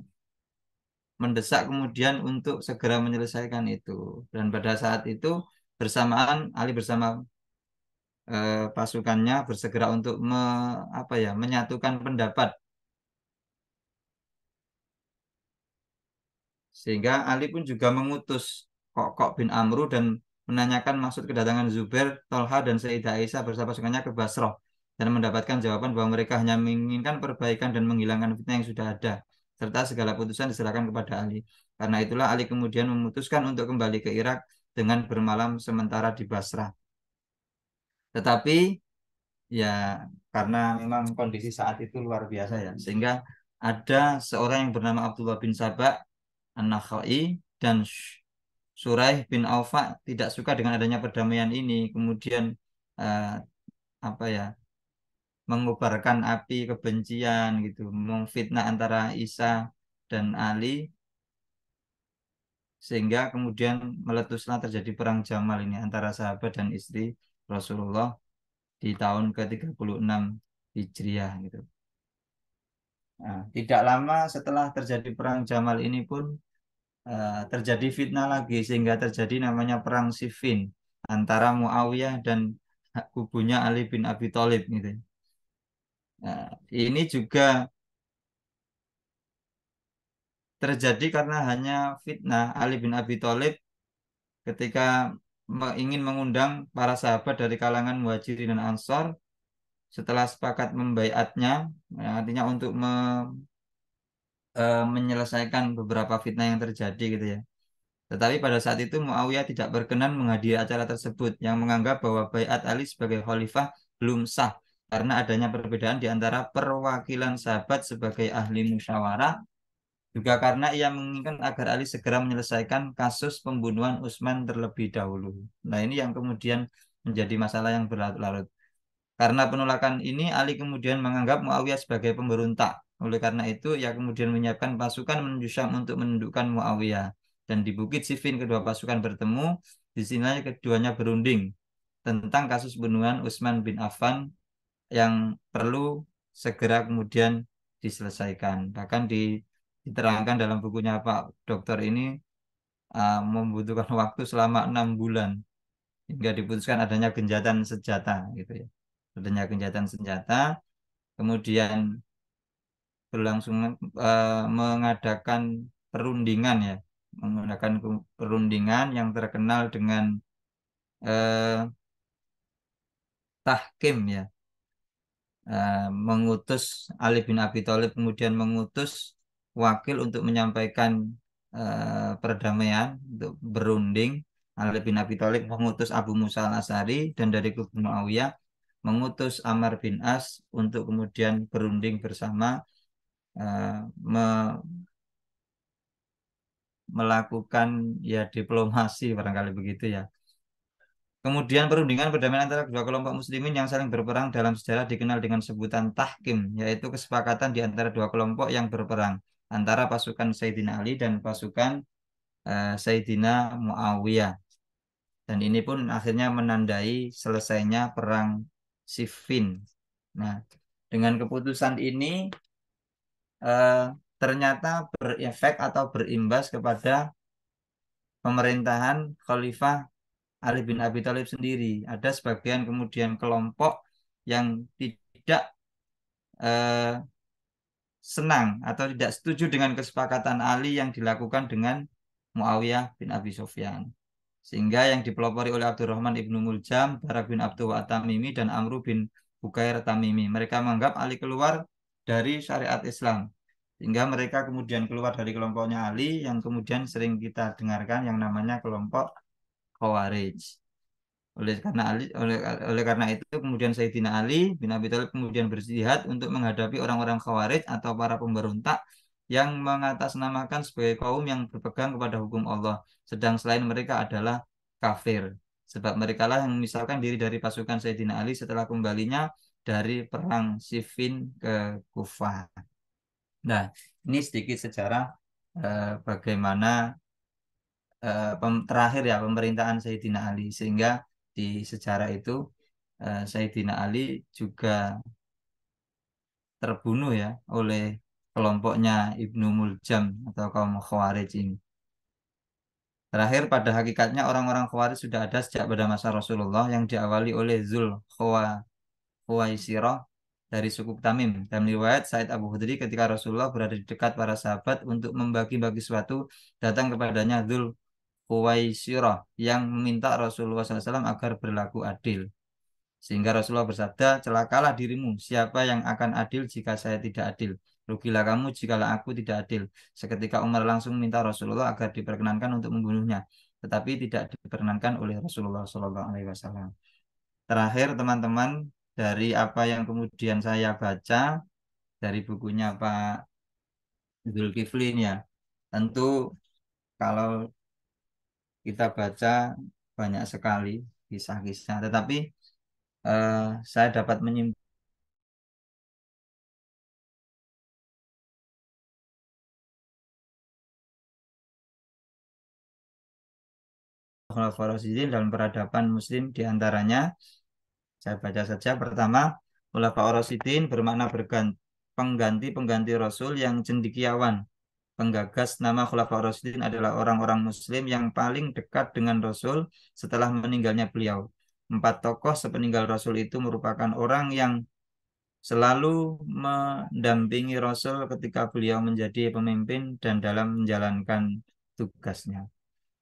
mendesak kemudian untuk segera menyelesaikan itu. Dan pada saat itu bersamaan Ali bersama pasukannya bersegera untuk apa ya, menyatukan pendapat, sehingga Ali pun juga mengutus Kok bin Amru dan menanyakan maksud kedatangan Zubair, Tolha dan Sayyidah Aisyah bersama pasukannya ke Basrah, dan mendapatkan jawaban bahwa mereka hanya menginginkan perbaikan dan menghilangkan fitnah yang sudah ada, serta segala putusan diserahkan kepada Ali. Karena itulah Ali kemudian memutuskan untuk kembali ke Irak dengan bermalam sementara di Basrah. Tetapi ya, karena memang kondisi saat itu luar biasa ya, sehingga ada seorang yang bernama Abdullah bin Sabah An-Nakhai dan Suraih bin Aufa tidak suka dengan adanya perdamaian ini, kemudian eh, apa ya, mengobarkan api kebencian gitu, memfitnah antara Isa dan Ali, sehingga kemudian meletuslah terjadi perang Jamal ini antara sahabat dan istri Rasulullah di tahun ke-36 Hijriah gitu. Nah, tidak lama setelah terjadi perang Jamal ini pun terjadi fitnah lagi, sehingga terjadi namanya perang Siffin antara Muawiyah dan kubunya Ali bin Abi Thalib gitu. Nah, ini juga terjadi karena hanya fitnah. Ali bin Abi Thalib ketika ingin mengundang para sahabat dari kalangan Muhajirin dan Ansor, setelah sepakat membaiatnya, artinya untuk menyelesaikan beberapa fitnah yang terjadi gitu ya. Tetapi pada saat itu Muawiyah tidak berkenan menghadiri acara tersebut, yang menganggap bahwa baiat Ali sebagai khalifah belum sah karena adanya perbedaan di antara perwakilan sahabat sebagai ahli musyawarah, juga karena ia menginginkan agar Ali segera menyelesaikan kasus pembunuhan Utsman terlebih dahulu. Nah, ini yang kemudian menjadi masalah yang berlarut-larut. Karena penolakan ini, Ali kemudian menganggap Muawiyah sebagai pemberontak. Oleh karena itu, ia kemudian menyiapkan pasukan menuju Syam untuk menundukkan Muawiyah. Dan di Bukit Siffin, kedua pasukan bertemu. Di sinilah keduanya berunding tentang kasus pembunuhan Utsman bin Affan yang perlu segera kemudian diselesaikan. Bahkan diterangkan dalam bukunya Pak Dokter ini, membutuhkan waktu selama 6 bulan hingga diputuskan adanya gencatan senjata gitu ya. Adanya gencatan senjata, kemudian berlangsung mengadakan perundingan ya, mengadakan perundingan yang terkenal dengan eh, tahkim ya. Mengutus Ali bin Abi Thalib kemudian mengutus wakil untuk menyampaikan perdamaian untuk berunding. Ali bin Abi Thalib mengutus Abu Musa al-Asy'ari, dan dari kubu Muawiyah mengutus Amr bin As untuk kemudian berunding bersama, eh, me- melakukan ya diplomasi barangkali begitu ya. Kemudian perundingan perdamaian antara kedua kelompok muslimin yang saling berperang dalam sejarah dikenal dengan sebutan tahkim, yaitu kesepakatan di antara dua kelompok yang berperang antara pasukan Sayyidina Ali dan pasukan Sayyidina Muawiyah. Dan ini pun akhirnya menandai selesainya perang Siffin. Nah, dengan keputusan ini eh, ternyata berefek atau berimbas kepada pemerintahan Khalifah Ali bin Abi Thalib sendiri. Ada sebagian kemudian kelompok yang tidak eh, senang atau tidak setuju dengan kesepakatan Ali yang dilakukan dengan Muawiyah bin Abi Sufyan. Sehingga yang dipelopori oleh Abdurrahman ibnu Muljam, Barak bin Abdul Tamimi, dan Amru bin Bukair Tamimi. Mereka menganggap Ali keluar dari syariat Islam. Sehingga mereka kemudian keluar dari kelompoknya Ali yang kemudian sering kita dengarkan yang namanya kelompok Khawarij. Oleh karena itu kemudian Sayyidina Ali bin Abi Thalib kemudian berjihad untuk menghadapi orang-orang Khawarij atau para pemberontak yang mengatasnamakan sebagai kaum yang berpegang kepada hukum Allah, sedang selain mereka adalah kafir. Sebab mereka lah yang memisahkan diri dari pasukan Sayyidina Ali setelah kembalinya dari perang Siffin ke Kufah. Nah, ini sedikit sejarah bagaimana terakhir ya pemerintahan Sayyidina Ali, sehingga di sejarah itu Sayyidina Ali juga terbunuh ya oleh kelompoknya Ibnu Muljam atau kaum Khawarij ini. Terakhir pada hakikatnya orang-orang Khawarij sudah ada sejak pada masa Rasulullah yang diawali oleh Khuwaisirah dari suku Tamim. Dalam riwayat Said Abu Hudri ketika Rasulullah berada di dekat para sahabat untuk membagi-bagi sesuatu, datang kepadanya Khuwaisirah yang meminta Rasulullah SAW agar berlaku adil. Sehingga Rasulullah bersabda, celakalah dirimu, siapa yang akan adil jika saya tidak adil? Rugilah kamu jikalau aku tidak adil. Seketika Umar langsung minta Rasulullah agar diperkenankan untuk membunuhnya, tetapi tidak diperkenankan oleh Rasulullah SAW. Terakhir teman-teman, dari apa yang kemudian saya baca dari bukunya Pak Zulkifli ini ya, tentu kalau kita baca banyak sekali kisah-kisah, tetapi eh, saya dapat menyimpulkan Khulafaur Rasyidin dalam peradaban Muslim diantaranya. Saya baca saja. Pertama, Khulafaur Rasyidin bermakna pengganti-pengganti Rasul yang cendekiawan. Penggagas nama Khulafaur Rasyidin adalah orang-orang Muslim yang paling dekat dengan Rasul setelah meninggalnya beliau. 4 tokoh sepeninggal Rasul itu merupakan orang yang selalu mendampingi Rasul ketika beliau menjadi pemimpin dan dalam menjalankan tugasnya.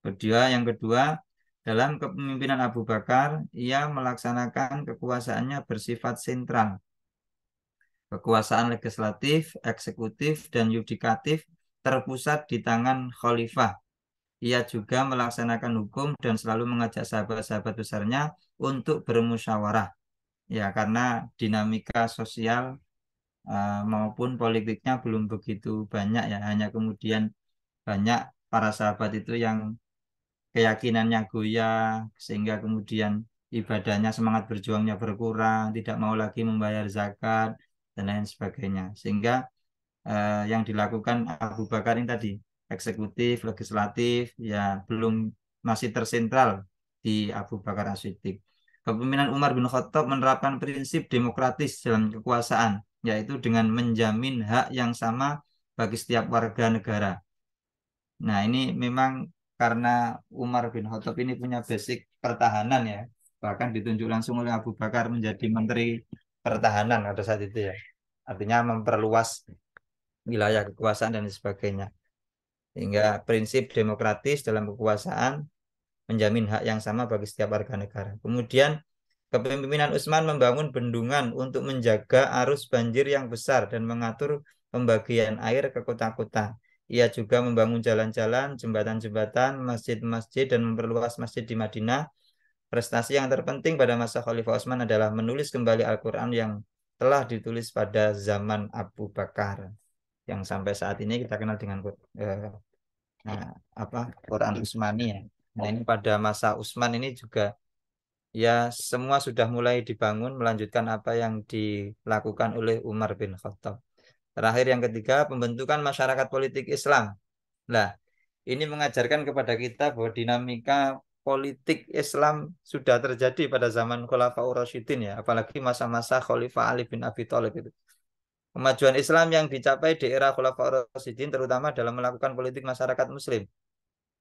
Yang kedua, dalam kepemimpinan Abu Bakar, ia melaksanakan kekuasaannya bersifat sentral. Kekuasaan legislatif, eksekutif, dan yudikatif terpusat di tangan khalifah. Ia juga melaksanakan hukum dan selalu mengajak sahabat-sahabat besarnya untuk bermusyawarah. Ya, karena dinamika sosial maupun politiknya belum begitu banyak ya, hanya kemudian banyak para sahabat itu yang keyakinannya goyah sehingga kemudian ibadahnya semangat berjuangnya berkurang, tidak mau lagi membayar zakat dan lain sebagainya. Sehingga yang dilakukan Abu Bakar ini tadi eksekutif, legislatif ya belum masih tersentral di Abu Bakar As-Siddiq. Kepemimpinan Umar bin Khattab menerapkan prinsip demokratis dalam kekuasaan, yaitu dengan menjamin hak yang sama bagi setiap warga negara. Nah, ini memang karena Umar bin Khattab ini punya basic pertahanan ya. Bahkan ditunjuk langsung oleh Abu Bakar menjadi Menteri Pertahanan pada saat itu ya. Artinya memperluas wilayah kekuasaan dan sebagainya. Hingga prinsip demokratis dalam kekuasaan menjamin hak yang sama bagi setiap warga negara. Kemudian kepemimpinan Utsman membangun bendungan untuk menjaga arus banjir yang besar dan mengatur pembagian air ke kota-kota. Ia juga membangun jalan-jalan, jembatan-jembatan, masjid-masjid, dan memperluas masjid di Madinah. Prestasi yang terpenting pada masa Khalifah Utsman adalah menulis kembali Al-Quran yang telah ditulis pada zaman Abu Bakar, yang sampai saat ini kita kenal dengan nah, Quran Utsmani ya. Nah, ini pada masa Utsman ini juga ya semua sudah mulai dibangun melanjutkan apa yang dilakukan oleh Umar bin Khattab. Terakhir yang ketiga, pembentukan masyarakat politik Islam. Nah, ini mengajarkan kepada kita bahwa dinamika politik Islam sudah terjadi pada zaman Khulafaur Rasyidin ya, apalagi masa-masa Khalifah Ali bin Abi Thalib itu. Kemajuan Islam yang dicapai di era Khulafaur Rasyidin terutama dalam melakukan politik masyarakat muslim.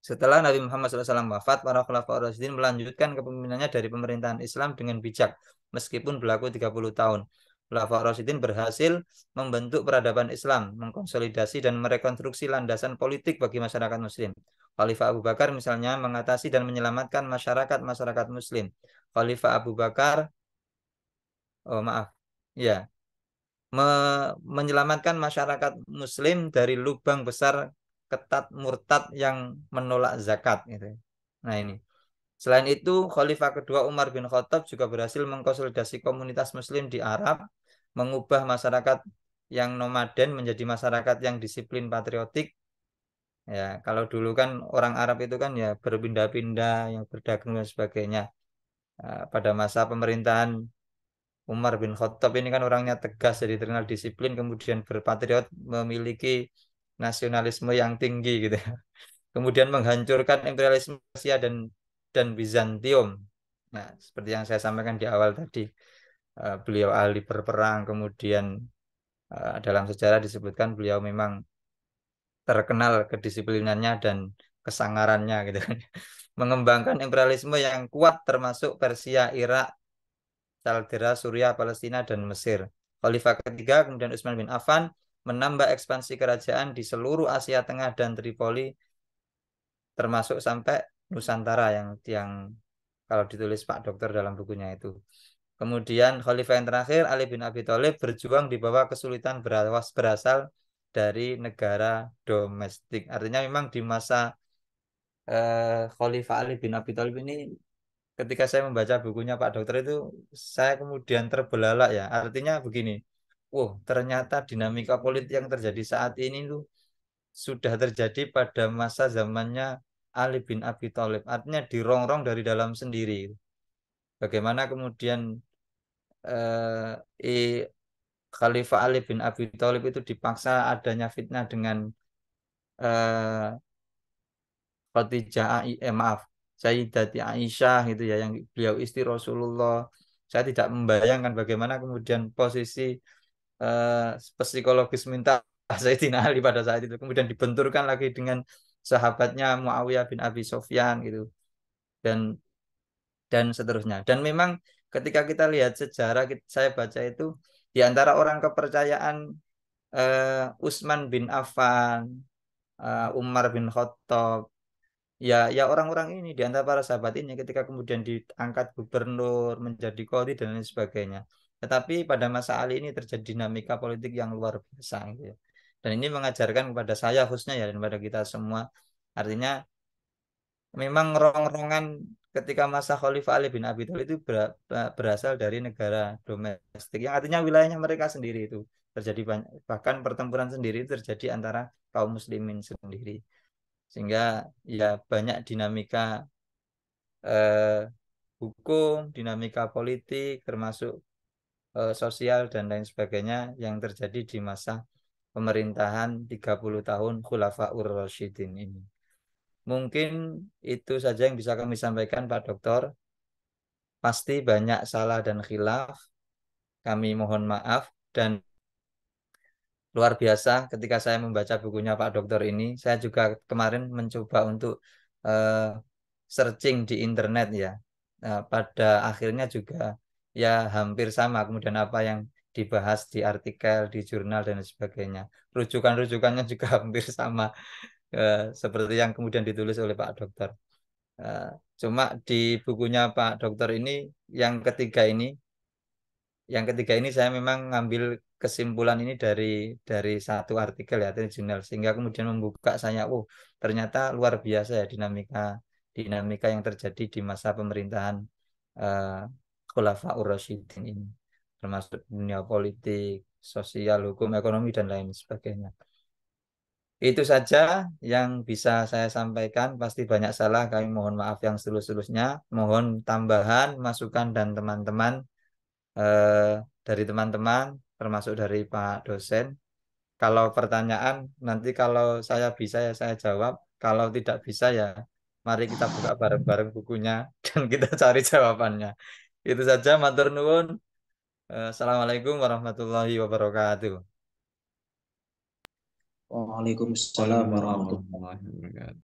Setelah Nabi Muhammad SAW wafat, para Khulafaur Rasyidin melanjutkan kepemimpinannya dari pemerintahan Islam dengan bijak, meskipun berlaku 30 tahun. Khulafaur Rasyidin berhasil membentuk peradaban Islam, mengkonsolidasi dan merekonstruksi landasan politik bagi masyarakat Muslim. Khalifah Abu Bakar misalnya mengatasi dan menyelamatkan masyarakat Muslim. Khalifah Abu Bakar, oh maaf, ya, menyelamatkan masyarakat Muslim dari lubang besar ketat murtad yang menolak zakat gitu. Nah ini. Selain itu, Khalifah kedua Umar bin Khattab juga berhasil mengkonsolidasi komunitas Muslim di Arab, mengubah masyarakat yang nomaden menjadi masyarakat yang disiplin patriotik. Ya, kalau dulu kan orang Arab itu kan ya berpindah-pindah, yang berdagang dan sebagainya. Pada masa pemerintahan Umar bin Khattab ini kan orangnya tegas, jadi terkenal disiplin, kemudian berpatriot, memiliki nasionalisme yang tinggi gitu. Kemudian menghancurkan imperialisme Persia dan Bizantium. Nah, seperti yang saya sampaikan di awal tadi, beliau ahli berperang, kemudian dalam sejarah disebutkan beliau memang terkenal kedisiplinannya dan kesangarannya gitu kan. Mengembangkan imperialisme yang kuat termasuk Persia, Irak, Kaldera, Suria, Palestina, dan Mesir. Khalifah ketiga, kemudian Utsman bin Affan, menambah ekspansi kerajaan di seluruh Asia Tengah dan Tripoli, termasuk sampai Nusantara yang kalau ditulis Pak Dokter dalam bukunya itu. Kemudian Khalifah yang terakhir, Ali bin Abi Thalib, berjuang di bawah kesulitan berasal dari negara domestik. Artinya memang di masa Khalifah Ali bin Abi Thalib ini, ketika saya membaca bukunya Pak Dokter itu, saya kemudian terbelalak ya. Artinya begini, wow, ternyata dinamika politik yang terjadi saat ini tuh sudah terjadi pada masa zamannya Ali bin Abi Thalib. Artinya dirongrong dari dalam sendiri. Bagaimana kemudian eh, i- Khalifah Ali bin Abi Thalib itu dipaksa adanya fitnah dengan eh, Khadijah, maaf, Sayyidati Aisyah gitu ya, yang beliau istri Rasulullah. Saya tidak membayangkan bagaimana kemudian posisi psikologis minta Sayyidina Ali pada saat itu. Kemudian dibenturkan lagi dengan sahabatnya Muawiyah bin Abi Sofyan gitu. Dan dan seterusnya. Dan memang ketika kita lihat sejarah, saya baca itu di antara orang kepercayaan Utsman bin Affan, Umar bin Khattab, ya orang-orang ini di antara para sahabat ini ketika kemudian diangkat gubernur, menjadi qadhi dan lain sebagainya. Tetapi pada masa Ali ini terjadi dinamika politik yang luar biasa gitu ya. Dan ini mengajarkan kepada saya khususnya ya dan kepada kita semua. Artinya memang rong-rongan ketika masa Khalifah Ali bin Abi Thalib itu berasal dari negara domestik yang artinya wilayahnya mereka sendiri itu terjadi banyak, bahkan pertempuran sendiri itu terjadi antara kaum muslimin sendiri, sehingga ya banyak dinamika eh, hukum, dinamika politik, termasuk sosial dan lain sebagainya yang terjadi di masa pemerintahan 30 tahun Khulafaur Rasyidin ini. Mungkin itu saja yang bisa kami sampaikan, Pak Dokter. Pasti banyak salah dan khilaf. Kami mohon maaf dan luar biasa ketika saya membaca bukunya Pak Dokter ini. Saya juga kemarin mencoba untuk eh, searching di internet ya. Nah, pada akhirnya juga ya hampir sama kemudian apa yang dibahas di artikel, di jurnal dan sebagainya. Rujukan-rujukannya juga hampir sama seperti yang kemudian ditulis oleh Pak Dokter. Eh, Cuma di bukunya Pak Dokter ini yang ketiga ini yang ketiga ini saya memang ngambil kesimpulan ini dari satu artikel ya, dari jurnal, sehingga kemudian membuka saya, oh ternyata luar biasa ya dinamika dinamika yang terjadi di masa pemerintahan eh, Khulafaur Rasyidin ini, termasuk dunia politik, sosial, hukum, ekonomi dan lain sebagainya. Itu saja yang bisa saya sampaikan. Pasti banyak salah, kami mohon maaf yang setulus-tulusnya. Mohon tambahan, masukan dan teman-teman eh, dari teman-teman, termasuk dari Pak dosen. Kalau pertanyaan, nanti kalau saya bisa ya saya jawab. Kalau tidak bisa ya, mari kita buka bareng-bareng bukunya dan kita cari jawabannya. Itu saja, matur nuwun. Assalamualaikum warahmatullahi wabarakatuh. Waalaikumsalam Waalaikumsalam warahmatullahi warahmatullahi wabarakatuh.